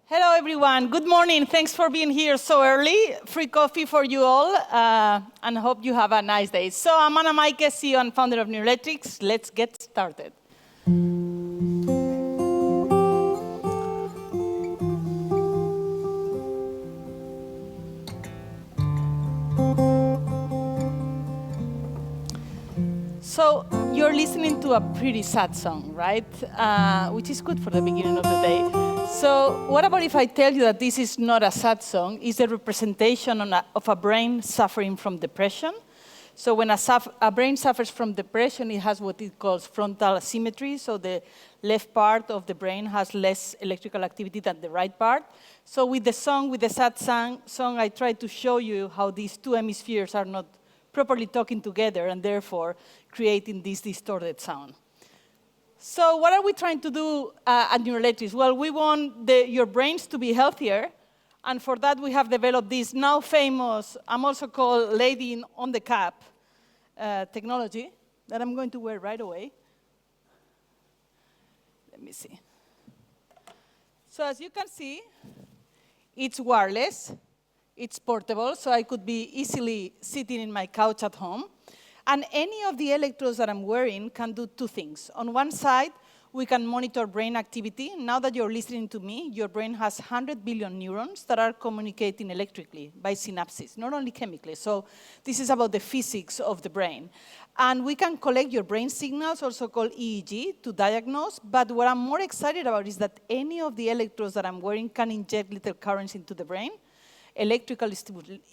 Hello, everyone. Good morning. Thanks for being here so early. Free coffee for you all, and hope you have a nice day. So I'm Maiques, CEO and founder of Neuroelectrics. Let's get started. So you're listening to a pretty sad song, right? Which is good for the beginning of the day. So what about if I tell you that this is not a sad song, it's a representation of a brain suffering from depression. So when a brain suffers from depression, it has what it calls frontal asymmetry. So the left part of the brain has less electrical activity than the right part. So with the sad song, I try to show you how these two hemispheres are not properly talking together and therefore creating this distorted sound. So what are we trying to do at Neuroelectrics? Well, we want your brains to be healthier, and for that we have developed this now famous, I'm also called lady on the cap technology that I'm going to wear right away. Let me see. So as you can see, it's wireless. It's portable, so I could be easily sitting in my couch at home. And any of the electrodes that I'm wearing can do two things. On one side, we can monitor brain activity. Now that you're listening to me, your brain has 100 billion neurons that are communicating electrically by synapses, not only chemically. So this is about the physics of the brain. And we can collect your brain signals, also called EEG, to diagnose. But what I'm more excited about is that any of the electrodes that I'm wearing can inject little currents into the brain. Electrical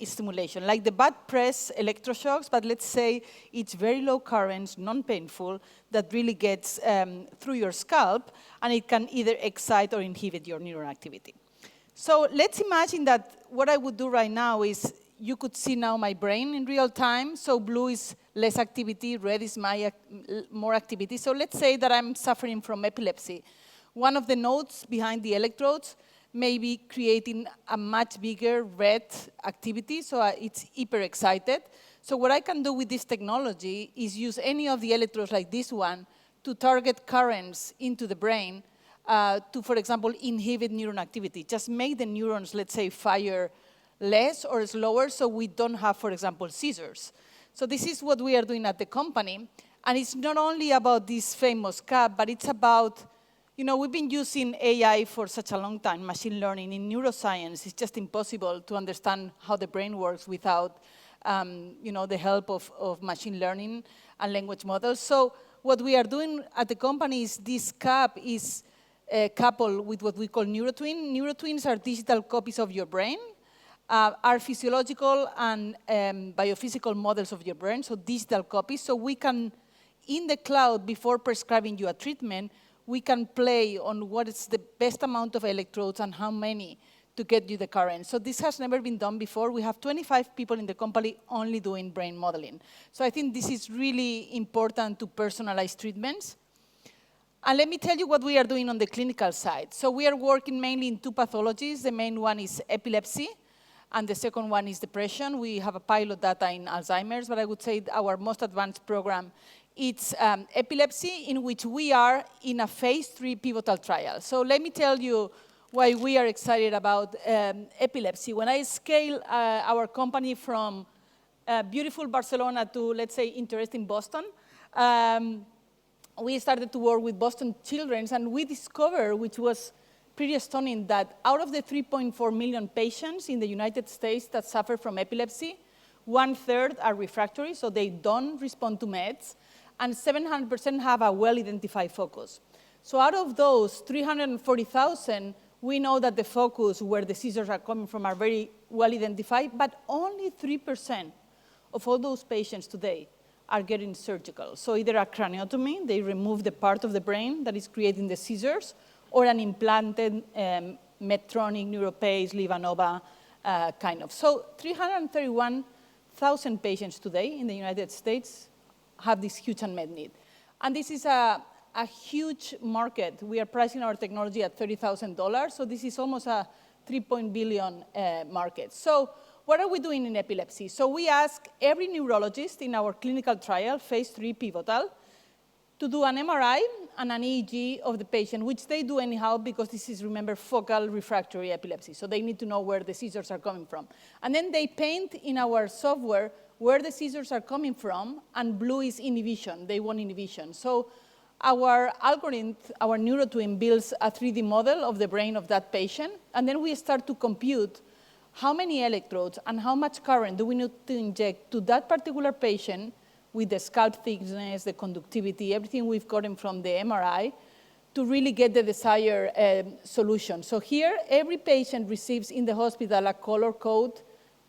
stimulation, like the bad press electroshocks, but let's say it's very low currents, non-painful, that really gets through your scalp, and it can either excite or inhibit your neuron activity. So let's imagine that what I would do right now is you could see now my brain in real time. So blue is less activity, red is more activity. So let's say that I'm suffering from epilepsy. One of the nodes behind the electrodes may be creating a much bigger red activity, so it's hyper excited. So what I can do with this technology is use any of the electrodes like this one to target currents into the brain to, for example, inhibit neuron activity. Just make the neurons, let's say, fire less or slower so we don't have, for example, seizures. So this is what we are doing at the company. And it's not only about this famous cap, but it's about we've been using AI for such a long time, machine learning. In neuroscience, it's just impossible to understand how the brain works without the help of machine learning and language models. So what we are doing at the company is this cap is coupled with what we call neurotwin. Neurotwins are digital copies of your brain, are physiological and biophysical models of your brain, so digital copies. So we can, in the cloud, before prescribing you a treatment, we can play on what is the best amount of electrodes and how many to get you the current. So this has never been done before. We have 25 people in the company only doing brain modeling. So I think this is really important to personalize treatments. And let me tell you what we are doing on the clinical side. So we are working mainly in two pathologies. The main one is epilepsy, and the second one is depression. We have a pilot data in Alzheimer's, but I would say our most advanced program it's epilepsy, in which we are in a phase 3 pivotal trial. So let me tell you why we are excited about epilepsy. When I scale our company from beautiful Barcelona to, let's say, interesting Boston, we started to work with Boston children, and we discovered, which was pretty stunning, that out of the 3.4 million patients in the United States that suffer from epilepsy, 1/3 are refractory, so they don't respond to meds, and 700% have a well-identified focus. So out of those 340,000, we know that the focus where the seizures are coming from are very well-identified, but only 3% of all those patients today are getting surgical. So either a craniotomy, they remove the part of the brain that is creating the seizures, or an implanted Medtronic, NeuroPace, LivaNova kind of. So 331,000 patients today in the United States have this huge unmet need. And this is a huge market. We are pricing our technology at $30,000, so this is almost a $3 billion market. So what are we doing in epilepsy? So we ask every neurologist in our clinical trial, phase 3 pivotal, to do an MRI and an EEG of the patient, which they do anyhow because this is, remember, focal refractory epilepsy. So they need to know where the seizures are coming from. And then they paint in our software where the seizures are coming from, and blue is inhibition. They want inhibition. So our algorithm, our NeuroTwin, builds a 3D model of the brain of that patient, and then we start to compute how many electrodes and how much current do we need to inject to that particular patient with the scalp thickness, the conductivity, everything we've gotten from the MRI to really get the desired solution. So here, every patient receives in the hospital a color code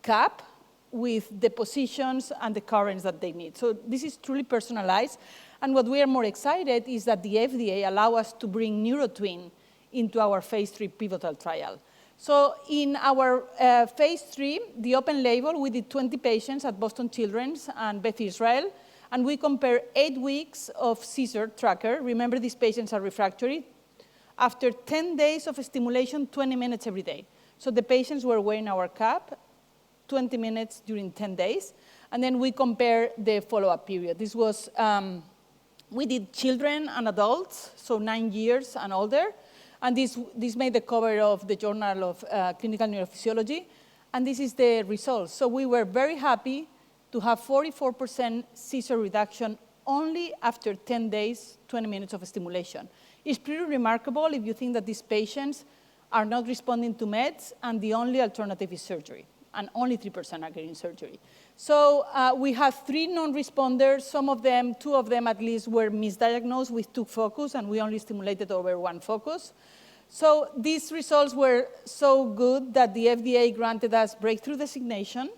cap with the positions and the currents that they need. So this is truly personalized. And what we are more excited is that the FDA allow us to bring NeuroTwin into our phase 3 pivotal trial. So in our phase 3, the open label, we did 20 patients at Boston Children's and Beth Israel, and we compare 8 weeks of seizure tracker. Remember, these patients are refractory. After 10 days of stimulation, 20 minutes every day. So the patients were wearing our cap 20 minutes during 10 days, and then we compare the follow-up period. This was, we did children and adults, so 9 years and older. And this made the cover of the Journal of Clinical Neurophysiology. And this is the results. So we were very happy to have 44% seizure reduction only after 10 days, 20 minutes of stimulation. It's pretty remarkable if you think that these patients are not responding to meds, and the only alternative is surgery. And only 3% are getting surgery. So we have 3 non-responders. Some of them, 2 of them at least, were misdiagnosed with 2 focus, and we only stimulated over 1 focus. So these results were so good that the FDA granted us breakthrough designation,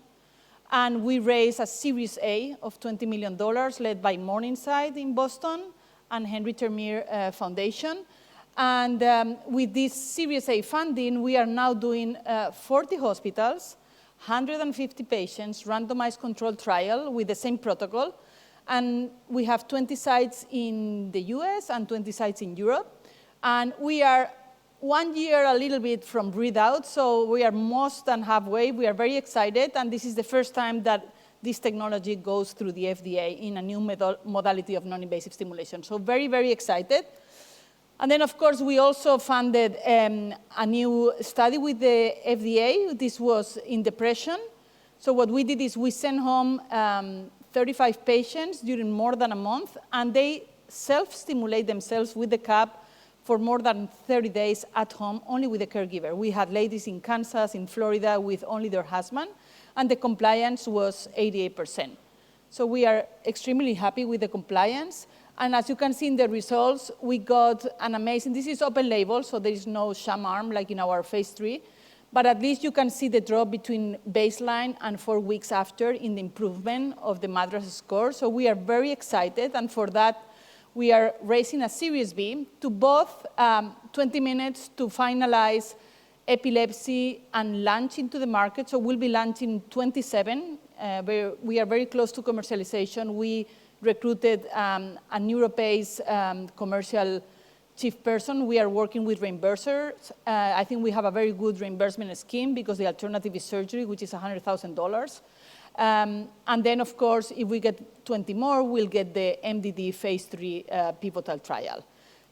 and we raised a Series A of $20 million led by Morningside in Boston and Henry Termeer Foundation. And with this Series A funding, we are now doing 40 hospitals, 150 patients, randomized controlled trial with the same protocol. And we have 20 sites in the US and 20 sites in Europe. And we are 1 year a little bit from readout, so we are more than halfway. We are very excited, and this is the first time that this technology goes through the FDA in a new modality of non-invasive stimulation. So very, very excited. And then, of course, we also funded a new study with the FDA. This was in depression. So what we did is we sent home 35 patients during more than a month, and they self-stimulate themselves with the cap for more than 30 days at home, only with a caregiver. We had ladies in Kansas, in Florida, with only their husband, and the compliance was 88%. So we are extremely happy with the compliance. And as you can see in the results, we got an amazing, this is open label, so there is no sham arm like in our phase 3, but at least you can see the drop between baseline and 4 weeks after in the improvement of the MADRS score. So we are very excited, and for that, we are raising a Series B to both 20 minutes to finalize epilepsy and launch into the market. So we'll be launching 27. We are very close to commercialization. We recruited a NeuroPace commercial chief person. We are working with reimbursers. I think we have a very good reimbursement scheme because the alternative is surgery, which is $100,000. And then, of course, if we get 20 more, we'll get the MDD phase 3 pivotal trial.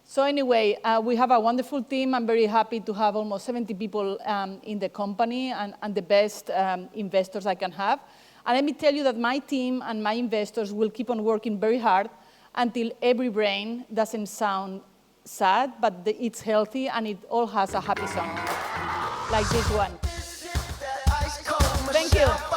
So anyway, we have a wonderful team. I'm very happy to have almost 70 people in the company and the best investors I can have. And let me tell you that my team and my investors will keep on working very hard until every brain doesn't sound sad, but it's healthy and it all has a happy song, like this one. Thank you.